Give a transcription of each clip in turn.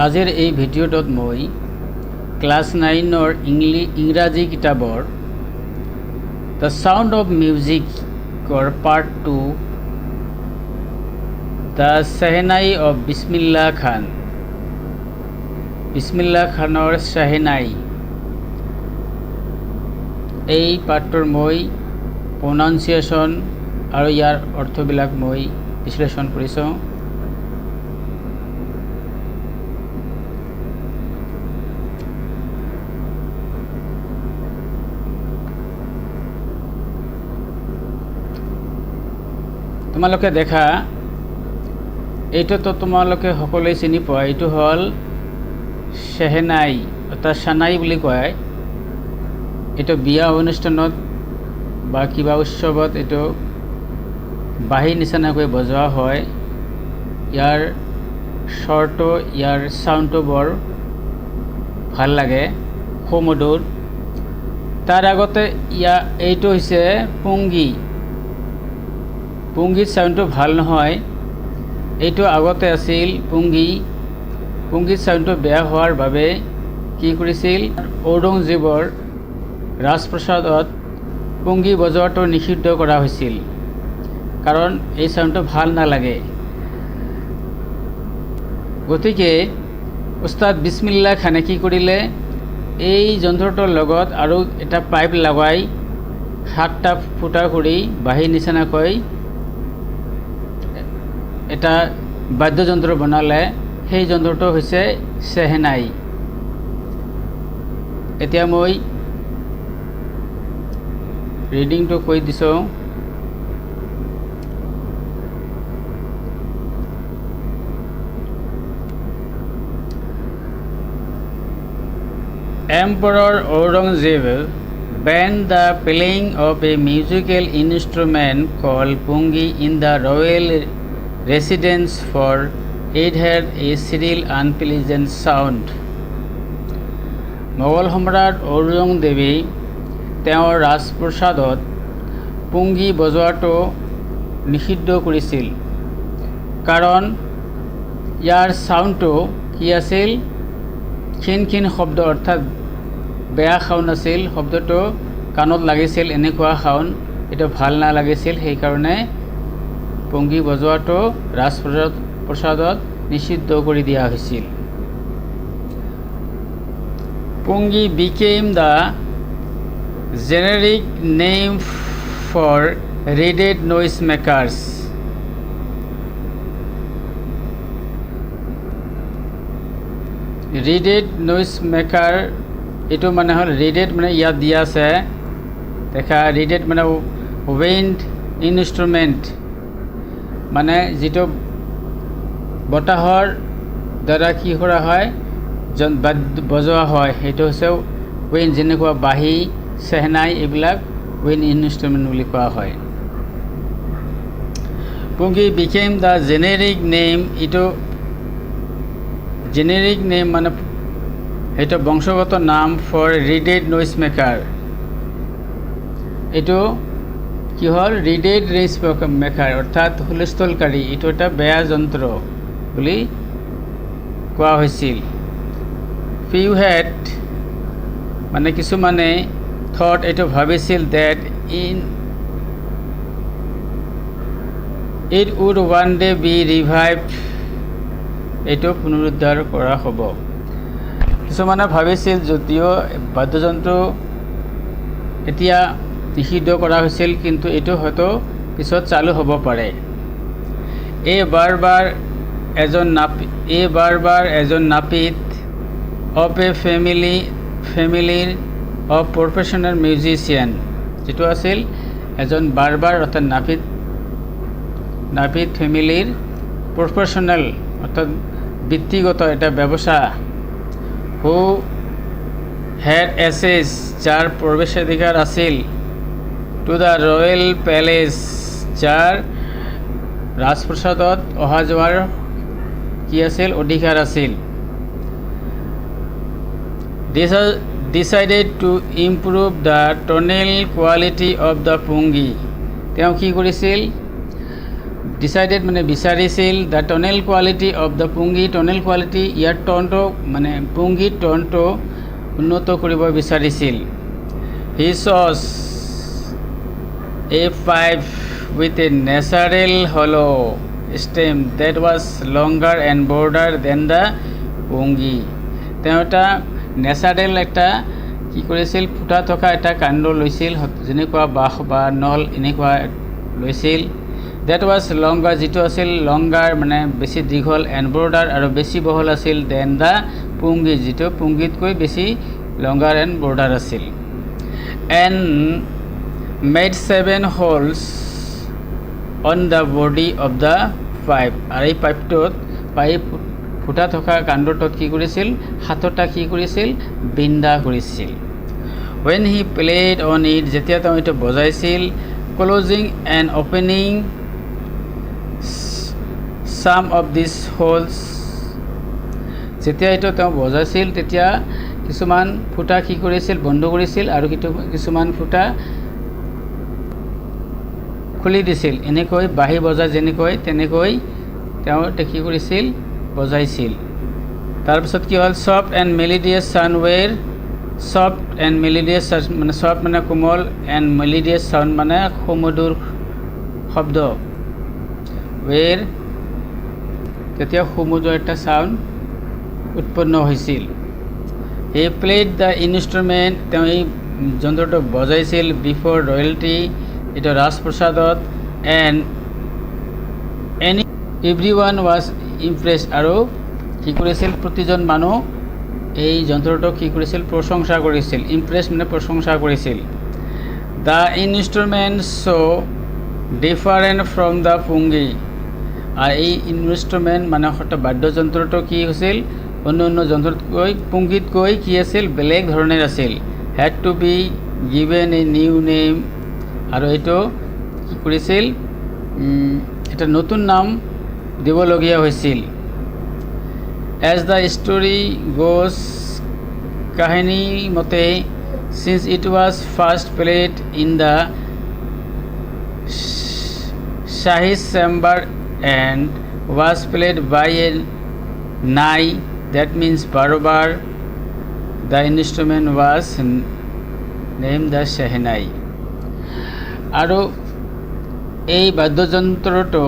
আজিৰ এই ভিডিঅ'টোত মই ক্লাছ 9ৰ ইংৰাজী কিতাপৰ দ্য চাউণ্ড অফ মিউজিকৰ পাৰ্ট 2 দ্য শ্বাহনাই অফ বিছমিল্লাহ খানৰ শ্বাহনাই এই পাৰ্টটোৰ মই প্ৰনাউন্সিয়েশ্যন আৰু ইয়াৰ অৰ্থবিলাক মই বিশ্লেষণ কৰিছোঁ। তোমালোকে দেখা এইটোতো তোমালোকে সকলোৱে চিনি পোৱা, এইটো হ'ল শ্বাহনাই অৰ্থাৎ শ্বাহনাই বুলি কয়। এইটো বিয়া অনুষ্ঠানত বা কিবা উৎসৱত এইটো বাঁহী নিচিনাকৈ বজোৱা হয়। ইয়াৰ স্বৰটো ইয়াৰ চাউণ্ডটো বৰ ভাল লাগে, সুমধুৰ। তাৰ আগতে এইটো হৈছে পুংগীত চাউণ্ডটো ভাল নহয়। এইটো আগতে আছিল পুংগীত চাউণ্ডটো বেয়া হোৱাৰ বাবে কি কৰিছিল, ঔৰংজেবৰ ৰাজপ্ৰসাদত পুংগী বজোৱাটো নিষিদ্ধ কৰা হৈছিল, কাৰণ এই চাউণ্ডটো ভাল নালাগে। গতিকে উস্তাদ বিছমিল্লাহ খানে কি কৰিলে, এই যন্ত্ৰটোৰ লগত আৰু এটা পাইপ লগাই 7টা ফুটা কৰি বাঁহী নিচিনাকৈ এটা বাদ্যযন্ত্ৰ বনালে। সেই যন্ত্ৰটো হৈছে শ্বাহনাই। এতিয়া মই ৰিডিংটো কৈ দিছোঁ। Emperor Aurangzeb banned the playing of a musical instrument called pungi in the royal residence for it had a shrill unpleasant sound. Mughal সম্ৰাট ঔৰংজেবে তেওঁৰ ৰাজপ্ৰসাদত পুংগী বজোৱাটো নিষিদ্ধ কৰিছিল, কাৰণ ইয়াৰ চাউণ্ডটো কি আছিল, ক্ষীণ শব্দ, অৰ্থাৎ বেয়া সাউণ্ড আছিল। শব্দটো কাণত লাগিছিল, এনেকুৱা সাউণ্ড, এইটো ভাল নালাগিছিল। সেইকাৰণে পুংগী বজোৱাটো ৰাজপ্ৰসাদত নিষিদ্ধ কৰি দিয়া হৈছিল। Pungi became the generic name for reeded noisemakers. Reeded noisemaker এইটো মানে হ'ল reeded মানে ইয়াত দিয়া আছে দেখা, reeded মানে wind instrument মানে যিটো বতাহৰ দ্বাৰা কি কৰা হয়, বজোৱা হয়, সেইটো হৈছে উইণ্ড। যেনেকুৱা বাঁহী, শ্বাহনাই এইবিলাক উইণ্ড ইনষ্ট্ৰুমেণ্ট বুলি কোৱা হয়। পুংগী বিকেম দ্য জেনেৰিক নেম, এইটো জেনেৰিক নেম মানে সেইটো বংশগত নাম ফৰ ৰিডেড নইজ মেকাৰ। এইটো কি হ'ল, ৰিডেড নইজ মেকাৰ অৰ্থাৎ হুলস্থুলকাৰী। এইটো এটা বেয়া যন্ত্ৰ বুলি কোৱা হৈছিল। ফিউ হেড মানে কিছুমানে থট এইটো ভাবিছিল that it would one day be revived, এইটো পুনৰুদ্ধাৰ কৰা হ'ব। কিছুমানে ভাবিছিল যদিও বাদ্যযন্ত্ৰ এতিয়া নিষিদ্ধ কৰা হৈছিল, কিন্তু এইটো হয়তো পিছত চালু হ'ব পাৰে। এই বাৰ এজন নাপিত of a family of professional musician, যেটো আছিল এজন বাৰবাৰ অৰ্থাৎ নাপিত ফেমিলিৰ প্ৰফেশ্যনেল অৰ্থাৎ বৃত্তিগত এটা ব্যৱস্থা, হু হেড এছেছ যাৰ প্ৰৱেশাধিকাৰ আছিল, টু দ্য ৰয়েল পেলেচ যাৰ ৰাজপ্ৰসাদত অহা যোৱাৰ কি আছিল, অধিকাৰ আছিল। decided to improve the tonal quality of the pungi, তেওঁ কি কৰিছিল, ডিচাইডেড মানে বিচাৰিছিল the tonal quality of the pungi tonal quality ইয়াৰ টনটো মানে পুংগীৰ টনটো উন্নত কৰিব বিচাৰিছিল হি চজ a pipe with a natural hollow stem that was longer and broader than the pungi তেওঁ এটা নেচাৰেল এটা কি কৰিছিল ফুটা থকা এটা কাণ্ড লৈছিল যেনেকুৱা বাঁহ বা নল এনেকুৱা লৈছিল that was longer যিটো আছিল লংগাৰ মানে বেছি দীঘল and broader আৰু বেছি বহল আছিল than the pungi যিটো পুংগীতকৈ বেছি longer and broader আছিল and made 7 holes on the body of the pipe আৰু এই পাইপটোত ফুটা থকা কাণ্ডটোত কি কৰিছিল 7টা কি কৰিছিল বিন্দা কৰিছিল when he played on it যেতিয়া তেওঁ এটা বজাইছিল closing and opening some of these holes যেতিয়া এটা তেওঁ বজাইছিল তেতিয়া কিছুমান ফুটা কি কৰিছিল বন্ধ কৰিছিল আৰু কিছুমান ফুটা খুলি দিছিল এনেকৈ বাঁহী বজা যেনেকৈ তেনেকৈ তেওঁ কি কৰিছিল বজাইছিল তাৰপিছত কি হ'ল soft and melodious sound were soft and melodious মানে সফ্ট মানে কোমল এণ্ড মেলোডিয়াছ সাউণ্ড মানে সুমধুৰ শব্দ ৱেৰ তেতিয়া সুমধুৰ এটা সাউণ্ড উৎপন্ন হৈছিল হি প্লেড দ্য ইনষ্ট্ৰুমেণ্ট তেওঁ এই যন্ত্ৰটো বজাইছিল বিফৰ ৰয়েলটি এটা ৰাজপ্ৰসাদত এণ্ড এভৰিৱান ৱাজ ইমপ্ৰেছ আৰু কি কৰিছিল প্ৰতিজন মানুহ এই যন্ত্ৰটোক কি কৰিছিল প্ৰশংসা কৰিছিল ইমপ্ৰেছ মানে প্ৰশংসা কৰিছিল the instrument so' different from the pungi আৰু এই ইনষ্ট্ৰুমেণ্ট মানে বাদ্যযন্ত্ৰটো কি হৈছিল অন্য যন্ত্ৰতকৈ পুংগীতকৈ কি আছিল বেলেগ ধৰণৰ আছিল head to be given a new name আৰু এইটো কি কৰিছিল এটা নতুন নাম দিবলগীয়া হৈছিল এজ দ্য ষ্টৰি গোজ কাহিনী মতে since it was first played in the shahi chamber and was played by a nai that means barbar the instrument was named the shehnai আৰু এই বাদ্যযন্ত্ৰটো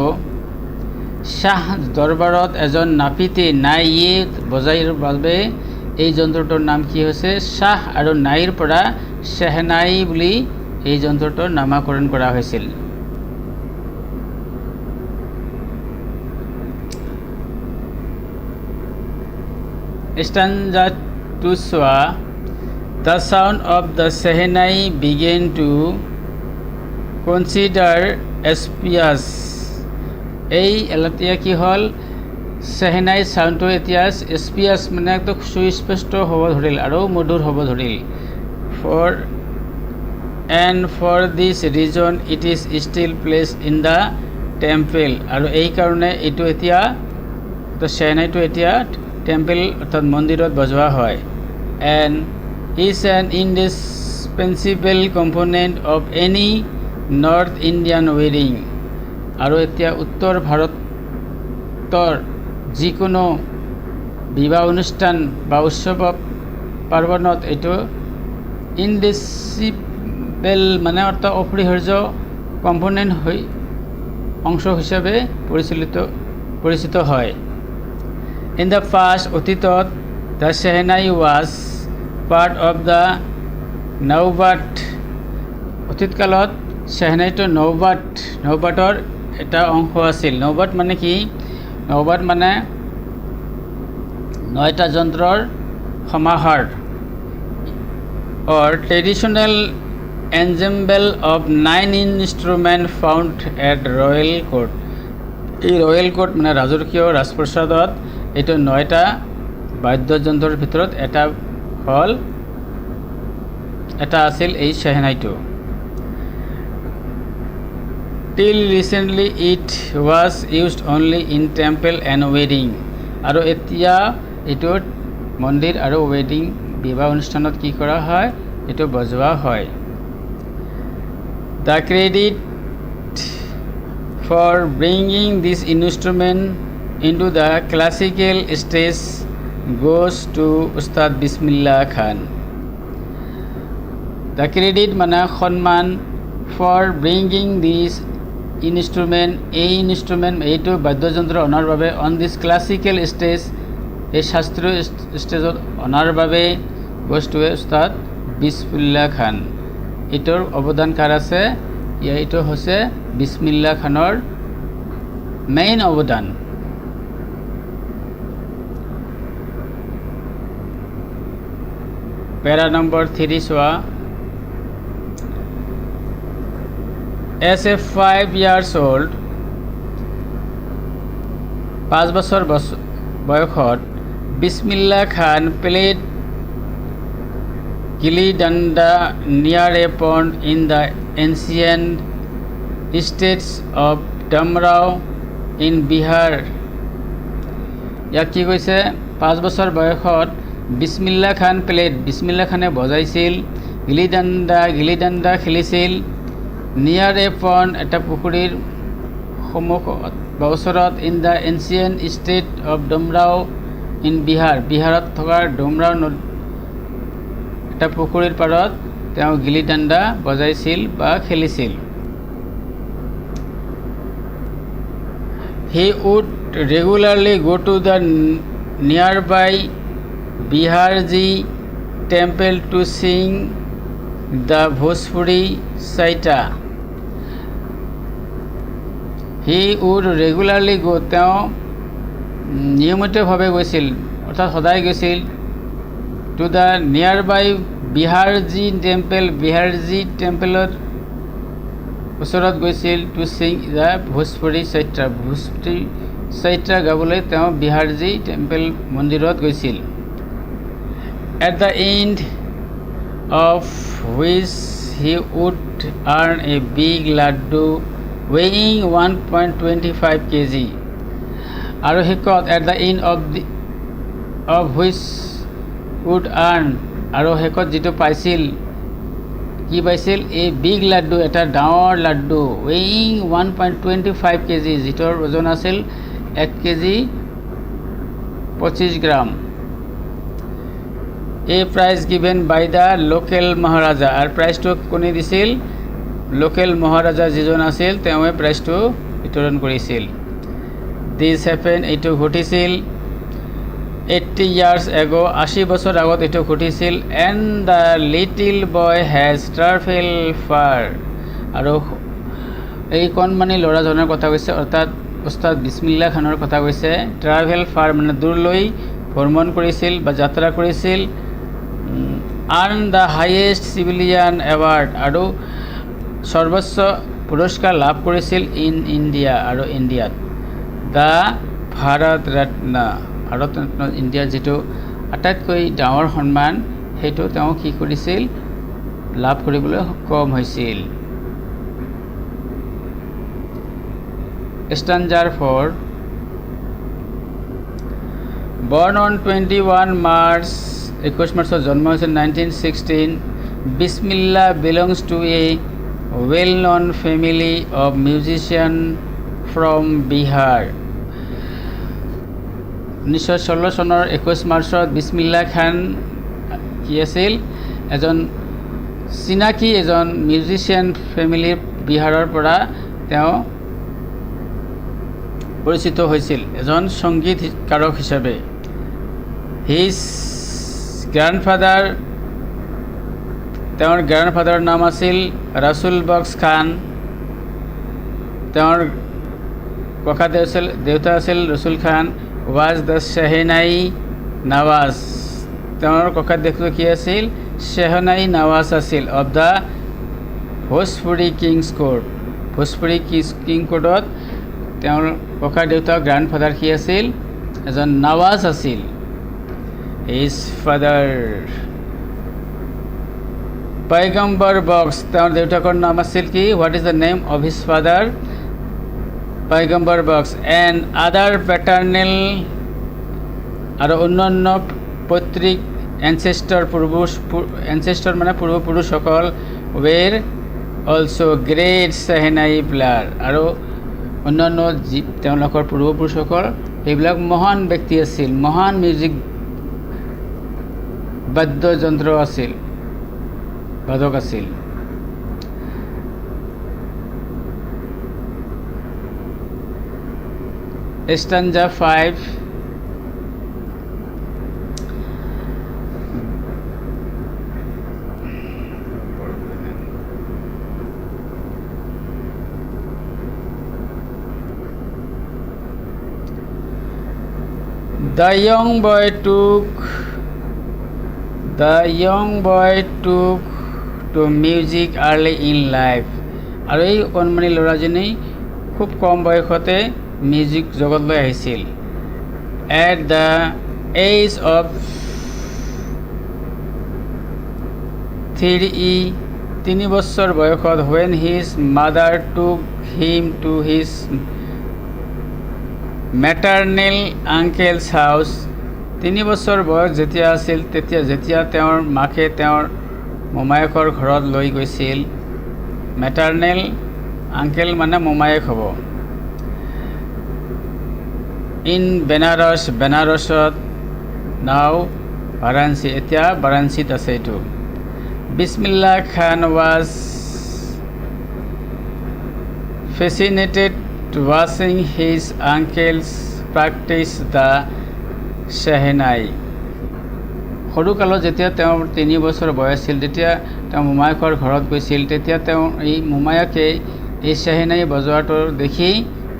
শাহ দৰবাৰত এজন নাপিতে নাইয়ে বজাইৰ বাবে এই যন্ত্ৰটোৰ নাম কি হৈছে শাহ আৰু নাইৰ পৰা shehnai বুলি এই যন্ত্ৰটোৰ নামকৰণ কৰা হৈছিল Stanza 2 soa the sound of the shehnai began to consider espias এই এলাতিয়া কি হল shehnai সাউণ্ডটো এতিয়া espias মানে একদম সুস্পষ্ট হ'ব ধৰিল আৰু মধুৰ হ'ব ধৰিল for this reason it is still placed in the temple আৰু এই কাৰণে এইটো এতিয়া তো shehnai টো এতিয়া টেম্পল অৰ্থাৎ মন্দিৰত বজোৱা হয় and is an indispensable component of any North Indian wedding আৰু এতিয়া উত্তৰ ভাৰতৰ যিকোনো বিবাহ অনুষ্ঠান বা উৎসৱ পাৰ্বণত এইটো ইনডিসিপেল মানে অৰ্থাৎ অপৰিহাৰ্য কম্পোনেণ্ট অংশ হিচাপে পৰিচিত হয় In the past, অতীতত the shehnai was part of the নৌবাট অতীতকালত shehnaiটো নৌবাটৰ এটা অংশ আছিল নৌবাট মানে কি নৌবাট মানে 9টা যন্ত্ৰৰ সমাহাৰ or traditional ensemble of 9 instruments found at royal court এই রয়্যাল কোর্ট মানে ৰাজকীয় ৰাজপ্ৰসাদত এইটো 9টা বাদ্যযন্ত্ৰৰ ভিতৰত এটা আছিল এই shehnaiটো till recently it was used only in temple and wedding আৰু এতিয়া এইটো মন্দিৰ আৰু ওয়েডিং বিবাহ অনুষ্ঠানত কি কৰা হয় এইটো বজোৱা হয় the credit for bringing this instrument into the classical stage goes to Ustad Bismillah Khan. The credit মানে সন্মান for bringing this instrument এইটো বাদ্যযন্ত্ৰ অনাৰ বাবে on this classical stage এই শাস্ত্ৰীয় ষ্টেজত অনাৰ বাবে goes to Ustad Bismillah Khan. এইটোৰ অৱদান কাৰ আছে? এইটো হৈছে বিছমিল্লা খানৰ মেইন অৱদান. পেৰা নম্বৰ 3 চোৱা. As a 5 years old 5 বছৰ বয়সত বিছমিল্লা খান played gilli danda near a pond in the ancient states of Damrao in Bihar. ইয়াক কি কৈছে? 5 বছৰ বয়সত বিছমিল্লা খান বিছমিল্লা খানে বজাইছিল, গিলি ডাণ্ডা খেলিছিল, নিয়াৰ এ পণ্ড এটা পুখুৰীৰ সন্মুখত বা ওচৰত, in the ancient state of Dumraon in বিহাৰত থকা ডমৰাও এটা পুখুৰীৰ পাৰত তেওঁ গিলি ডাণ্ডা বজাইছিল বা খেলিছিল. He would regularly go to the nearby Biharji temple to sing the Bhojpuri Saita. He would regularly go, তেওঁ নিয়মিতভাৱে গৈছিল, অৰ্থাৎ সদায় গৈছিল, to the nearby Biharji টেম্পলত ওচৰত গৈছিল, to sing the Bhojpuri Chaitra গাবলৈ তেওঁ বিহাৰজী টেম্পল মন্দিৰত গৈছিল. At the end of which he would earn a big laddu ৱেইং 1.25 kg. আৰু শেষত at the end of which would earn, আৰু শেষত যিটো পাইছিল, কি পাইছিল? এই বিগ লাড্ডু, এটা ডাঙৰ লাড্ডু, ৱেইং 1.25 kg, যিটোৰ ওজন আছিল 1 kg 25 গ্ৰাম. এই prize given by the local maharaja. আৰু প্ৰাইজটো কোনে দিছিল? লোকেল মহাৰাজা যিজন আছিল তেওঁৱে প্ৰাইজটো বিতৰণ কৰিছিল. দিছ হেপেন, এইটো ঘটিছিল 80 years ago, 80 বছৰ আগত এইটো ঘটিছিল. And the little boy has travel far, আৰু এই কণমানি ল'ৰাজনৰ কথা কৈছে, অৰ্থাৎ উস্তাদ বিছমিল্লা খানৰ কথা কৈছে. ট্ৰাভেল ফাৰ মানে দূৰলৈ ভ্ৰমণ কৰিছিল বা যাত্ৰা কৰিছিল. Earn the highest civilian award, আৰু সৰ্বোচ্চ পুৰস্কাৰ লাভ কৰিছিল ইন ইণ্ডিয়া, আৰু ইণ্ডিয়াত. দ্য ভাৰত ৰত্ন, ইণ্ডিয়াৰ যিটো আটাইতকৈ ডাঙৰ সন্মান, সেইটো তেওঁ কি কৰিছিল? লাভ কৰিবলৈ সক্ষম হৈছিল. ষ্টাঞ্জাৰ 4. বৰ্ণ অন 21 মাৰ্চ, 21 মাৰ্চত জন্ম হৈছিল 1916. Bismillah belongs to a well known family of musician from Bihar. 1916 চনৰ 21 মাৰ্চত বিছমিল্লা খান কি আছিল? এজন চিনাকি মিউজিচিয়ান ফেমিলিৰ বিহাৰৰ পৰা তেওঁ পৰিচিত হৈছিল, এজন সংগীতকাৰক হিচাপে. হিজ গ্ৰাণ্ডফাদাৰ, তেওঁৰ গ্ৰাণ্ডফাদাৰৰ নাম আছিল ৰাছুল বক্স খান. তেওঁৰ দেউতা আছিল ৰছুল খান. ৱাজ দ্য শ্বেহনাই নৱাজ, তেওঁৰ ককাদেউতা কি আছিল? শ্বেহনাই নৱাজ আছিল, of the Bhojpuri kings court. Bhojpuri king কোৰ্টত তেওঁৰ ককাদেউতা গ্ৰাণ্ডফাদাৰ কি আছিল? এজন নৱাজ আছিল. হিজ ফাদাৰ পয়গম্বৰ বক্স, তেওঁৰ দেউতাকৰ নাম আছিল কি? What is the name of his father? Paigambar Bux. And other paternal, আৰু অন্যান্য পৈতৃক এনচেষ্টাৰ মানে পূৰ্বপুৰুষসকল were also' great shehnai player, আৰু অন্যান্য যি তেওঁলোকৰ পূৰ্বপুৰুষসকল সেইবিলাক মহান ব্যক্তি আছিল, মহান মিউজিক বাদ্যযন্ত্ৰ আছিল, বাদক আছিল। stanza 5 The young boy took to music early in life. আৰু এই কণমানি ল'ৰাজনী খুব কম বয়সতে মিউজিক জগতলৈ আহিছিল। At the age of 3 বছৰ বয়সত when his mother took him to his maternal uncle's house, 3 বছৰ বয়স যেতিয়া আছিল যেতিয়া তেওঁৰ মাকে তেওঁৰ মোমায়েকৰ ঘৰত লৈ গৈছিল। মেটাৰনেল আংকেল মানে মোমায়েক হ'ব। ইন বেনাৰসত নাও বাৰাণসী, এতিয়া বাৰাণসীত আছে এইটো। বিছমিল্লাহ খান was fascinated watching his uncles practice the shehnai. সৰুকালত যেতিয়া তেওঁৰ 3 বছৰ বয়স আছিল তেতিয়া তেওঁ মোমায়েকৰ ঘৰত গৈছিল। তেতিয়া তেওঁ এই মোমায়েকে এই শ্বেহনাই বজোৱাটো দেখি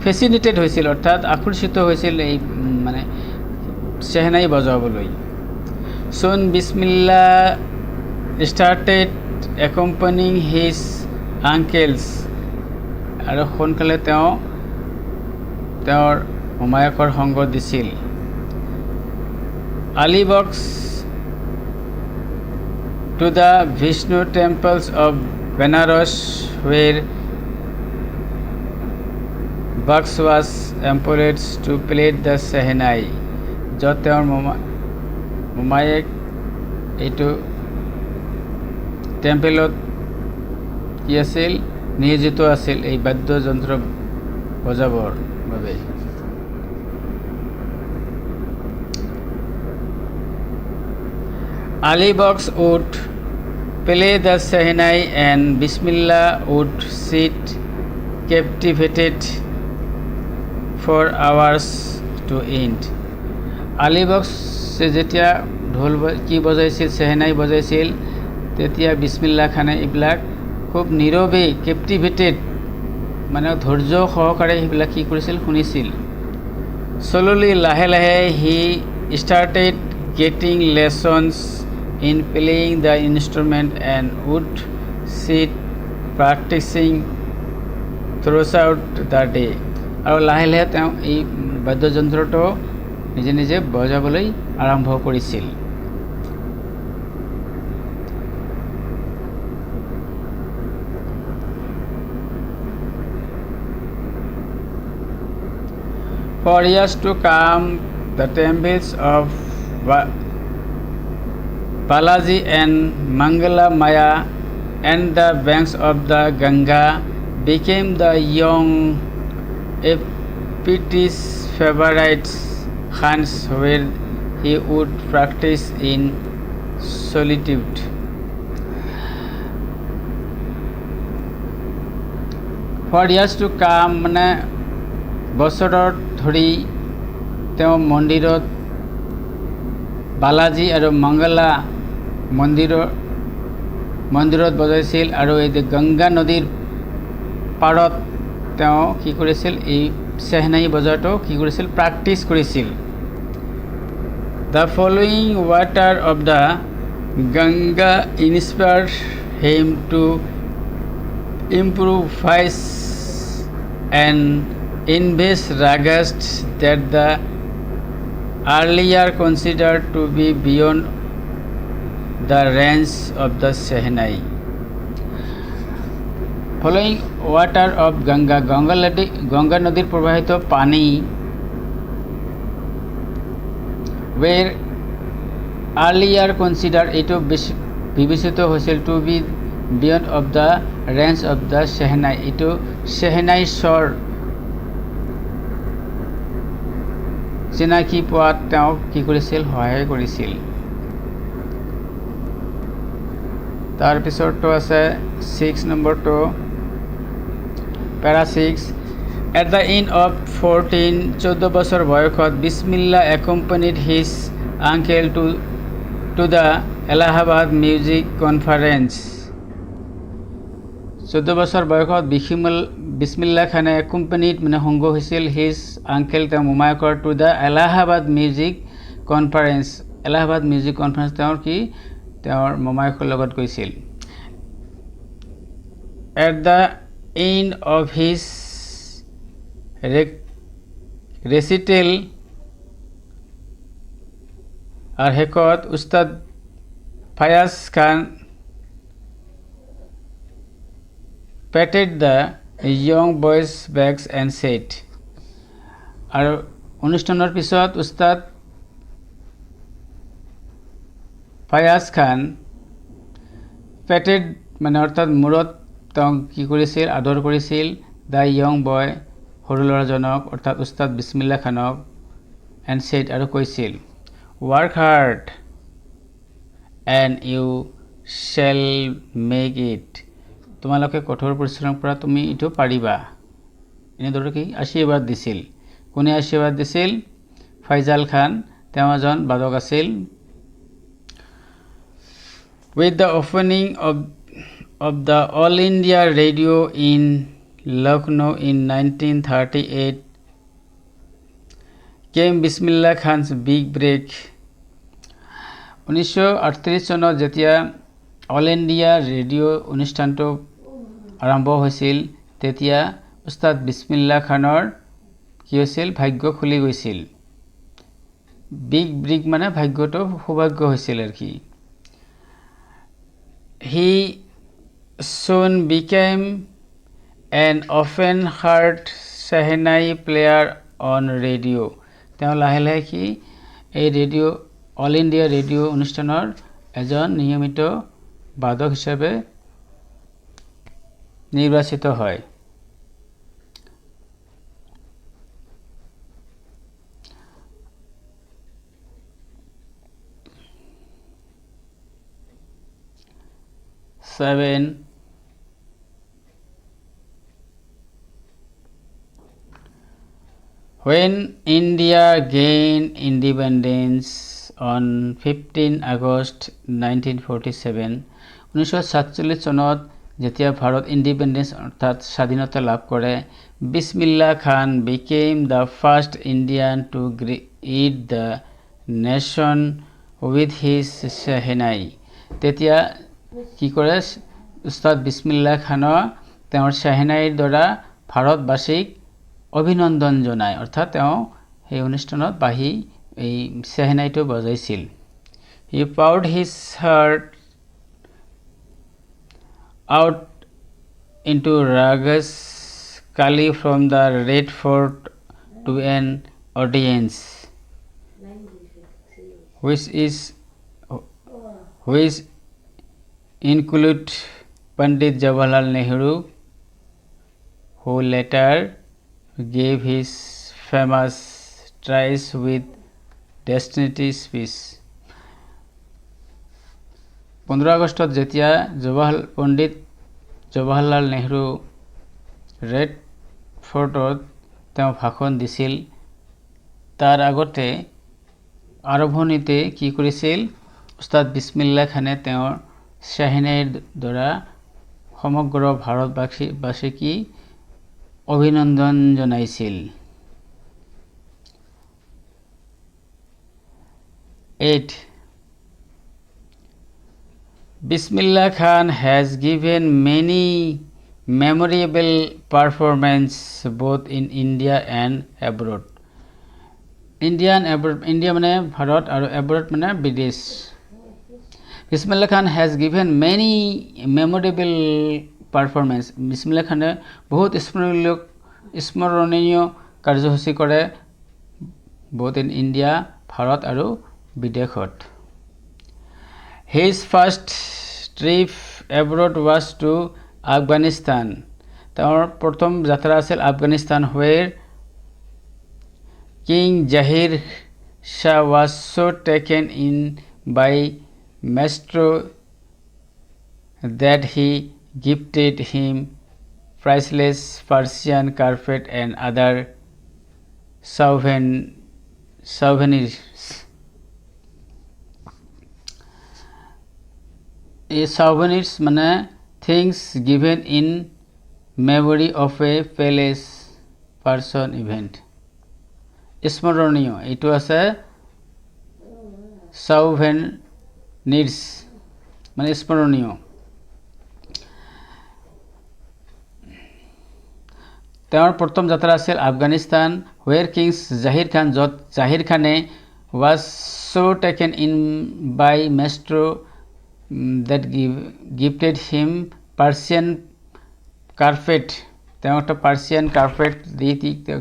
ফেচিনেটেড হৈছিল, অৰ্থাৎ আকৰ্ষিত হৈছিল এই মানে শ্বেহনাই বজাবলৈ। Soon বিছমিল্লাহ started accompanying his uncles, আৰু সোনকালে তেওঁ তেওঁৰ মোমায়েকৰ সংগ দিছিল। আলিবক্স to the Vishnu temples of Benares where Bucks was employed to play the Shehnai. য'ত তেওঁৰ মোমায়েক এইটো টেম্পেলত কি আছিল, নিয়োজিত আছিল এই বাদ্যযন্ত্ৰ বজাবৰ বাবে। Alibox would play the Shehnai and Bismillah would sit captivated for hours to end. Alibox যেতিয়া ঢোল কি বজাইছিল, শ্বেহনাই বজাইছিল, তেতিয়া বিছমিল্লাহ খানে এইবিলাক খুব নীৰৱে কেপটিভেটেড মানে ধৈৰ্য সহকাৰে সেইবিলাক কি কৰিছিল, শুনিছিল। Slowly লাহে লাহে he started getting lessons in playing the instrument and would sit practicing throughout the day. আৰু লাহে লাহে তেওঁ এই বাদ্যযন্ত্ৰটো নিজে নিজে বজাবলৈ আৰম্ভ কৰিছিল। For years to come, the temples of Balaji and Mangala Maya and the banks of the Ganga became the young Epictetus' favorite haunts where he would practice in solitude. For years to come মানে বছৰৰ ধৰি তেওঁ মন্দিৰত বালাজী আৰু মংগলা মন্দিৰত বজাইছিল, আৰু এই গংগা নদীৰ পাৰত তেওঁ কি কৰিছিল, এই শ্বেহনাই বজোৱাটো কি কৰিছিল, প্ৰেক্টিছ কৰিছিল। The following water of the Ganga inspired him to improvise and invest ragas that the earlier considered to be beyond the range of the Shehnai. Following water of Ganga, Ganga নদীর প্রবাহিত পানি where earlier considered এটো বিবেচিত হৈছিল to be beyond of the range of the Shehnai, এটো Shehnai স্বৰ চিনাকি পোৱাত তেওঁক কি কৰিছিল সহায় কৰিছিল তাৰপিছৰটো আছে 6 নম্বৰটো Para 6 At the end of 14 বছৰ বয়সত বিসমিল্লাহ accompanied his uncle to the Allahabad Music Conference 14 বছৰ বয়সত বিসমিল্লাহ খানে accompanied মানে সংগ হৈছিল his uncle তেওঁৰ মোমায়েকৰ to the Allahabad Music Conference Allahabad Music Conference তেওঁৰ মোমায়েকৰ লগত গৈছিল At the end of his recital আর হেকত উস্তাদ ফায়াজ খান patted the young boys backs and said আর অনুষ্ঠানৰ পিছত উস্তাদ ফায়াজ খান patted মানে অৰ্থাৎ মূৰত তেওঁক কি কৰিছিল আদৰ কৰিছিল দ্য ইয়ং বয় সৰু ল'ৰাজনক অৰ্থাৎ উস্তাদ বিসমিল্লাহ খানক and said আৰু কৈছিল work hard and you shall make it তোমালোকে কঠোৰ পৰিশ্ৰম কৰা তুমি ইটো পাৰিবা এনেদৰে কি আশীৰ্বাদ দিছিল কোনে আশীৰ্বাদ দিছিল ফাইজাল খান তেওঁ এজন বাদক আছিল with the opening of the All India Radio in Lucknow in 1938 came Bismillah Khan's big break 1938 চনত যেতিয়া অল ইণ্ডিয়া ৰেডিঅ' অনুষ্ঠানটো আৰম্ভ হৈছিল তেতিয়া উস্তাদ বিসমিল্লাহ খানৰ কি হৈছিল ভাগ্য খুলি গৈছিল বিগ ব্ৰেক মানে ভাগ্যটো সৌভাগ্য হৈছিল আৰু কি he soon became an often heard Shehnai player on radio তেওঁ লাহে লাহে কি এই ৰেডিঅ' অল ইণ্ডিয়া ৰেডিঅ' অনুষ্ঠানৰ এজন নিয়মিত বাদক হিচাপে নিৰ্বাচিত হয় When India gained independence on 15 August 1947 1947 চনত যেতিয়া ভাৰত ইন্ডিপেন্ডেন্স অৰ্থাৎ স্বাধীনতা লাভ কৰে বিসমিল্লাহ খান became the first Indian to greet the nation with his Shehnai তেতিয়া কি কৰে উস্তাদ বিসমিল্লাহ খানৰ তেওঁৰ শ্বাহনাইৰ দ্বাৰা ভাৰতবাসীক অভিনন্দন জনায় অৰ্থাৎ তেওঁ এই অনুষ্ঠানত বাহি এই শ্বাহনাইটো বজাইছিল he poured his heart out into ragas kali from the Red Fort to an audience which include Pandit Jawaharlal Nehru who later gave his famous Tries with Destiny speech 15 আগষ্টত যেতিয়া পণ্ডিত জৱাহৰলাল নেহৰু ৰেড ফৰ্টত তেওঁ ভাষণ দিছিল তাৰ আগতে আৰম্ভণিতে কি কৰিছিল উস্তাদ বিসমিল্লাহ খানে তেওঁৰ শ্বাহনাইৰ দ্বাৰা সমগ্ৰ ভাৰতবাসীক অভিনন্দন জনাইছিল 8 Bismillah Khan has given many memorable performances both in India and abroad. India মানে ভাৰত আৰু abroad মানে বিদেশ Bismillah Khan has given many memorable performance Bismillah Khan বহুত স্মৰণীয় কাৰ্যসূচী কৰে both in India ভাৰত আৰু বিদেশত His first trip abroad was to Afghanistan. তেওঁৰ প্ৰথম যাত্ৰা আছিল Afghanistan where King Zahir Shah was so taken in by Maestro that he gifted him priceless Persian carpet and other souvenirs. A souvenirs মানে things given in memory of a palace person event. স্মৰণীয় এইটো আছে souvenirs মানে স্মৰণীয়. তেওঁৰ প্ৰথম যাত্ৰা আছিল Afghanistan, where King Zahir Khan য'ত জাহিৰ খানে was so taken in by Maestro that gifted him Persian carpet. তেওঁ একটা পার্সিয়ান কার্পেট দি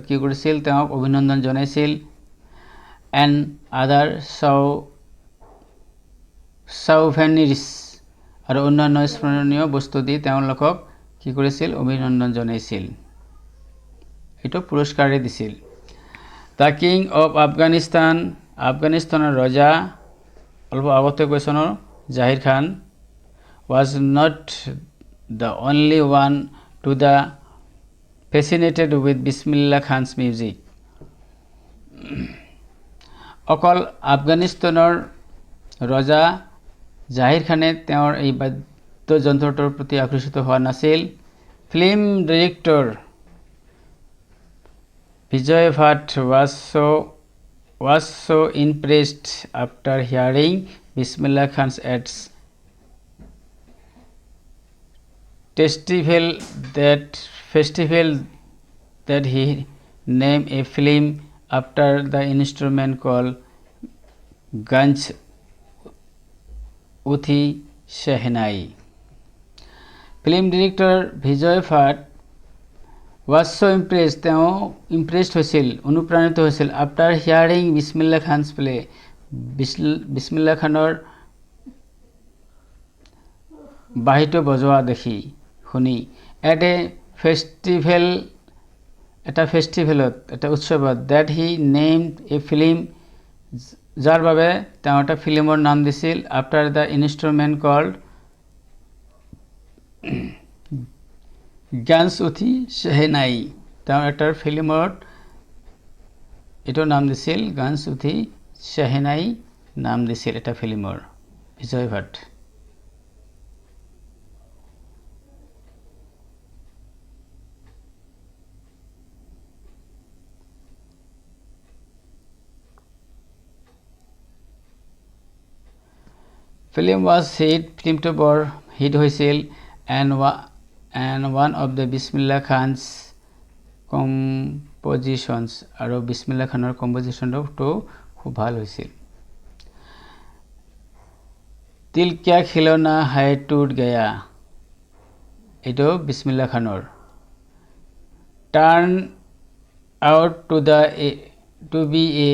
কি কৰিছিল, তেওঁক অভিনন্দন জনাইছিল. and other souvenirs আৰু অন্যান্য স্মৰণীয় বস্তু দি তেওঁলোকক কি কৰিছিল, অভিনন্দন জনাইছিল. এইটো পুৰস্কাৰে দিছিল. দ্য কিং অফ আফগানিস্তান, আফগানিস্তানৰ ৰজা অলপ আগতে কৈছিলোঁ জাহিৰ খান was not the only one to the fascinated with Bismillah Khan's music. অকল আফগানিস্তানৰ ৰজা জাহিৰ খানে তেওঁৰ এই বাদ্যযন্ত্ৰটোৰ প্ৰতি আকৰ্ষিত হোৱা নাছিল. Film director Vijay Bhatt was so impressed after hearing Bismillah Khan's ads festival that he named a film after the instrument called Ganj Uthi Shehnai. Film director Vijay Bhatt was so impressed, তেওঁ impressed হৈছিল, অনুপ্ৰাণিত হৈছিল after hearing Bismillah Khan's play, Bismillah খানৰ বাঁহীটো বজোৱা দেখি শুনি. এটা ফেষ্টিভেলত এটা উৎসৱত that he named a film, যাৰ বাবে তেওঁ এটা ফিল্মৰ নাম দিছিল after the instrument called গাঞ্জ উঠি শেহনাই. তেওঁ এটা ফিল্মত এইটো নাম দিছিল গাঞ্জ উঠি শেহনাই নাম দিছিল এটা ফিল্মৰ. বিজয় ভাট. ফিল্মটো বৰ হিট হৈছিল and one of the Bismillah Khan's compositions, আৰু বিছমিল্লা খানৰ কম্পজিশ্যনটো খুব ভাল হৈছিল. দিল কিয়া খিলৌনা হায় টুট গয়া, এইটো বিছমিল্লা খানৰ. Turn out to be a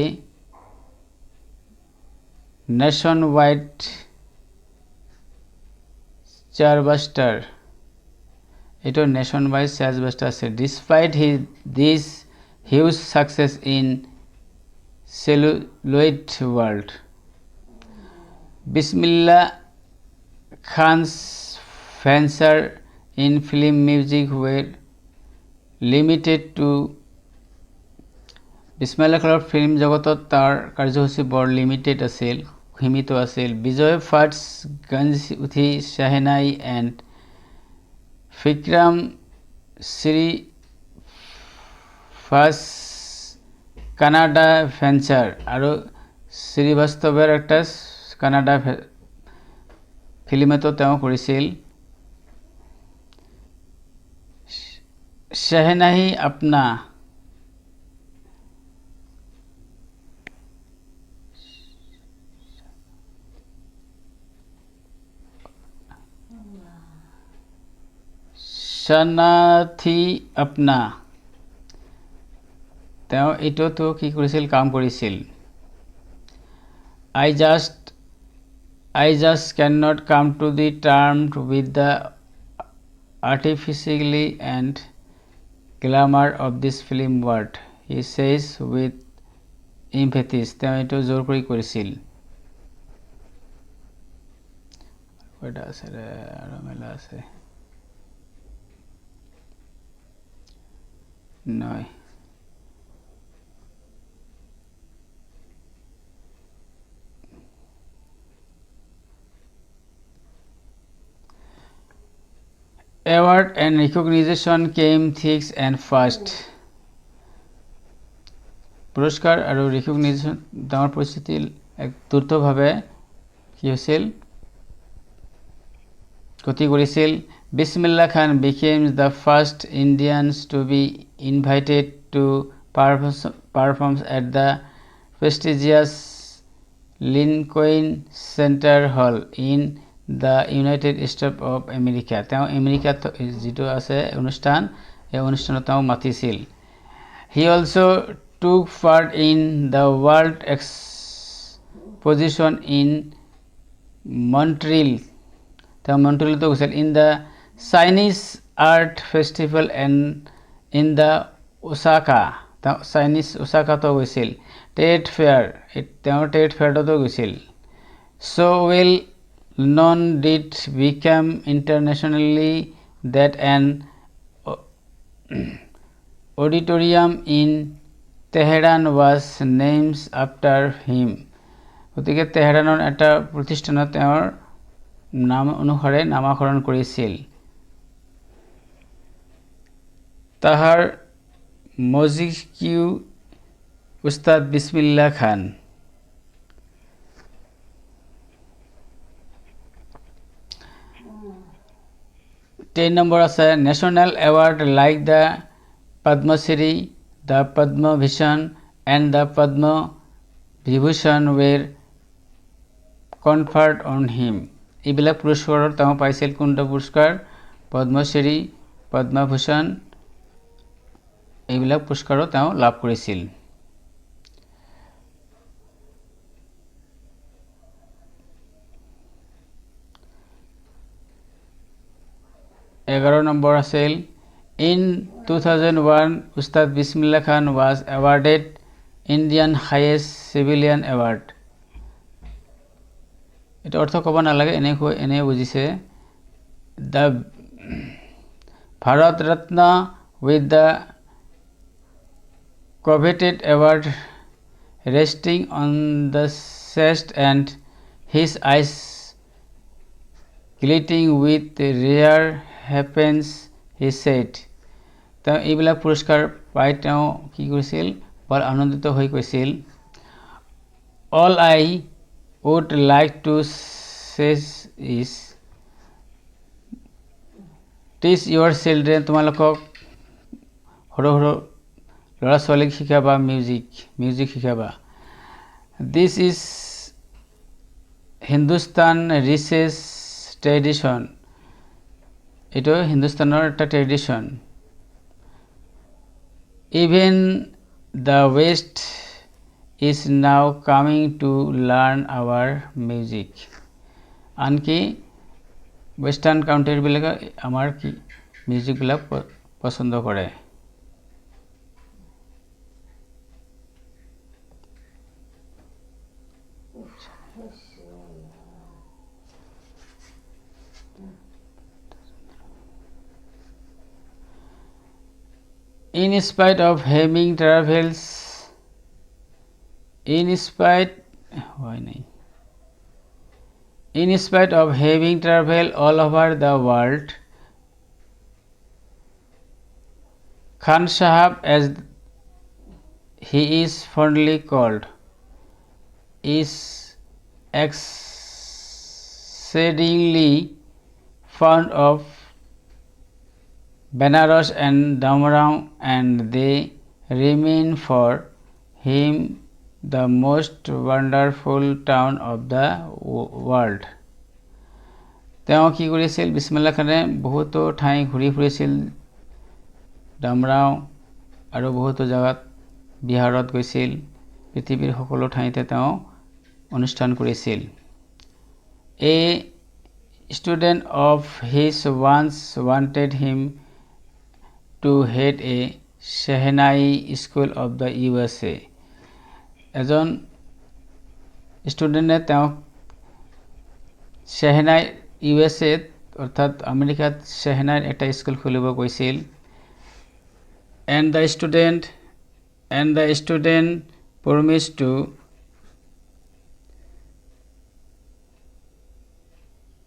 nationwide chartbuster, এটা nationwide chartbuster আছে. Despite this huge success in celluloid world, Bismillah Khan's fanfare in film music were limited to Bismillah খানৰ ফিল্ম জগতত তাৰ কাৰ্যসূচী বৰ লিমিটেড আছিল, সীমিত আছিল. বিজয় Bhatt's Goonj Uthi Shehnai and Vikram Srivastava's Kannada venture আৰু শ্ৰীবাস্তৱৰ একটা কানাডা ফিল্মতো তেওঁ কৰিছিল. শেহনাই আপনা, শানাথি আপনা, তেওঁ এইটোতো কি কৰিছিল, কাম কৰিছিল. I just cannot come to the terms with the artificially and glamour of this film world, he says with ইমফেথিছ তেওঁ এইটো জোৰ কৰি কৰিছিল এটা আছে আৰু মেলা আছে নহয় award and recognition came thick and fast পুৰস্কাৰ আৰু ৰিকগনিশ্যন ডাঙৰ পৰিস্থিতি এক দ্ৰুতভাৱে কি হৈছিল গতি কৰিছিল বিছমিল্লাহ খান became the first Indians to be invited to perform at the prestigious Lincoln Center Hall in the United States of America তেওঁ আমেৰিকাত যেটো আছে অনুষ্ঠান এই অনুষ্ঠানত তেওঁ মাতিছিল he also took part in the World Exposition in Montreal তেওঁ মন্ট্ৰিলতো গৈছিল in the Chinese Art Festival and in the Osaka তেওঁ ওসাকাতো গৈছিল ট্ৰেড ফেয়াৰ তেওঁ ট্ৰেড ফেয়াৰতো গৈছিল so well known did become internationally that an auditorium in Tehran was named after him গতিকে তেহৰানৰ এটা প্ৰতিষ্ঠানত তেওঁৰ নাম অনুসাৰে নামকৰণ কৰিছিল তাহাৰ মজিকিউ উস্তাদ বিসমিল্লাহ খান 10 number আছে national award like the Padma Shri the Padma Bhushan and the Padma Vibhushan were conferred on him এইবিলাক পুৰস্কাৰ তেওঁ পাইছিল কোনটা পুৰস্কাৰ পদ্মশ্ৰী পদ্মভূষণ এইবিলাক পুৰস্কাৰ তেওঁ লাভ কৰিছিল 11 number আছিল in 2001 Ustad Bismillah Khan was awarded Indian highest civilian award এটা অর্থ কব না লাগে এনে বুঝিছে the Bharat Ratna with the coveted award resting on the chest and his eyes glittering with rare happens he said তা এইবিলাক পুৰস্কাৰ পাই তেওঁ কি কৰিছিল বৰ আনন্দিত হৈ কৈছিল all I would like to say is teach your children তোমালোকক হৰো লৰা ছোৱালীক শিকাবা মিউজিক শিকাবা this is Hindustan richest tradition এটো হিন্দুস্তানৰ একটা tradition even the west is now coming to learn our music আনকি ওয়েস্টার্ন কাউন্ট্রি বিলাকে আমাৰ কি মিউজিক বিলাক পছন্দ কৰে In spite of having travels in spite of having traveled all over the world Khan Sahab as he is fondly called is exceedingly fond of Benares and Damram and they remain for him the most wonderful town of the world তেওঁ কি কৰিছিল বিসমিল্লাহ খানে বহুতো ঠাই ঘূৰি ফুৰিছিল দামৰাও আৰু বহুতো জাগাত বিহাৰত গৈছিল পৃথিৱীৰ সকলো ঠাইতে তেওঁ অনুষ্ঠান কৰিছিল a student of his once wanted him to head a Shehnai school of the USA এজন ষ্টুডেণ্টে তেওঁক চেহনাই ইউএছএত অৰ্থাৎ আমেৰিকাত চেহনাইৰ এটা স্কুল খুলিব কৈছিল and the student promised to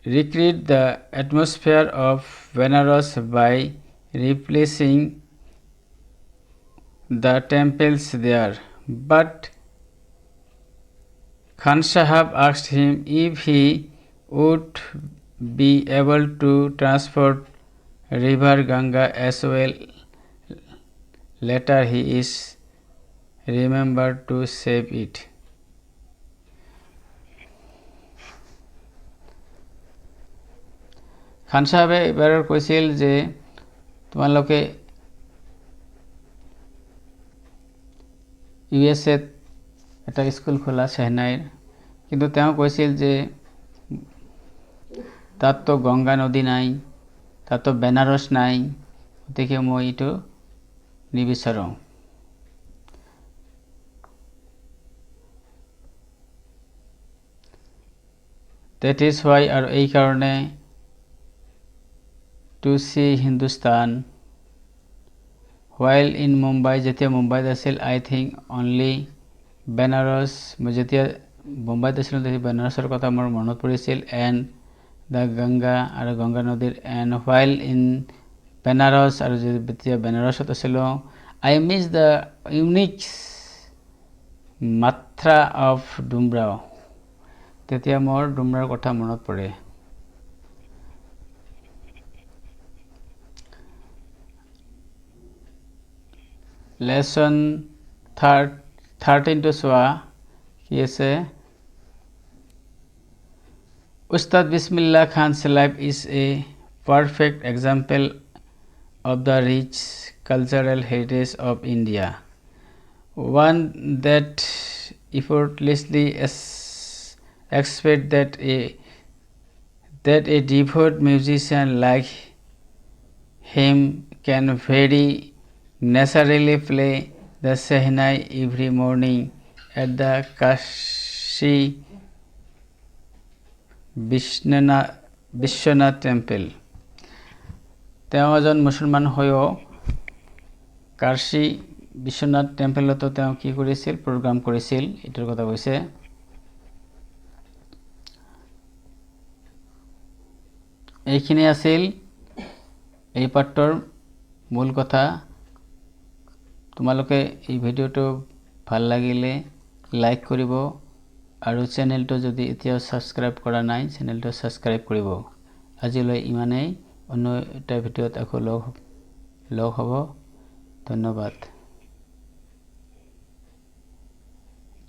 recreate the atmosphere of Benares by replacing the temples there, but Khan Sahab asked him if he would be able to transport river Ganga as well. Later he is remembered to save it. খান সাহেবে এবাৰ কৈছিল যে তোমালোকে ইউএছএত এটা school খোলা চেহনাইৰ কিন্তু তেওঁ কৈছিল যে তাততো গংগা নদী নাই তাততো বেনাৰস নাই গতিকে মই এইটো নিবিচাৰোঁ that is why আৰু এই কাৰণে to see Hindustan while in Mumbai যেতিয়া মুম্বাইত আছিল I think only Benares মই যেতিয়া মুম্বাইত আছিলোঁ তেতিয়া বেনাৰসৰ কথা মোৰ মনত পৰিছিল and the Ganga আৰু গংগা নদীৰ and while in Benares আৰু যেতিয়া বেনাৰসত আছিলোঁ I miss the unique মাত্ৰা of Dumrao তেতিয়া মোৰ ডুমৰাৰ কথা মনত পৰে lesson 13 to চোৱা কি আছে Ustad Bismillah Khan's life is a perfect example of the rich cultural heritage of India, one that effortlessly expects that a devout musician like him can very naturally play the Shehnai every morning at the Kashi Vishwanath temple. তেওঁ এজন মুছলমান হৈও কাশী বিশ্বনাথ টেম্পলতো তেওঁ কি কৰিছিল programme কৰিছিল এটাৰ কথা কৈছে এইখিনি আছিল এই পাঠৰ মূল কথা তোমালোকে এই ভিডিওটো ভাল লাগিলে লাইক কৰিব আৰু চেনেলটো যদি এতিয়াও সাবস্ক্ৰাইব কৰা নাই চেনেলটো সাবস্ক্ৰাইব কৰিব আজিলৈ ইমানেই অন্য এটা ভিডিওত আকৌ লগ হ'ব ধন্যবাদ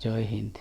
জয় হিন্দ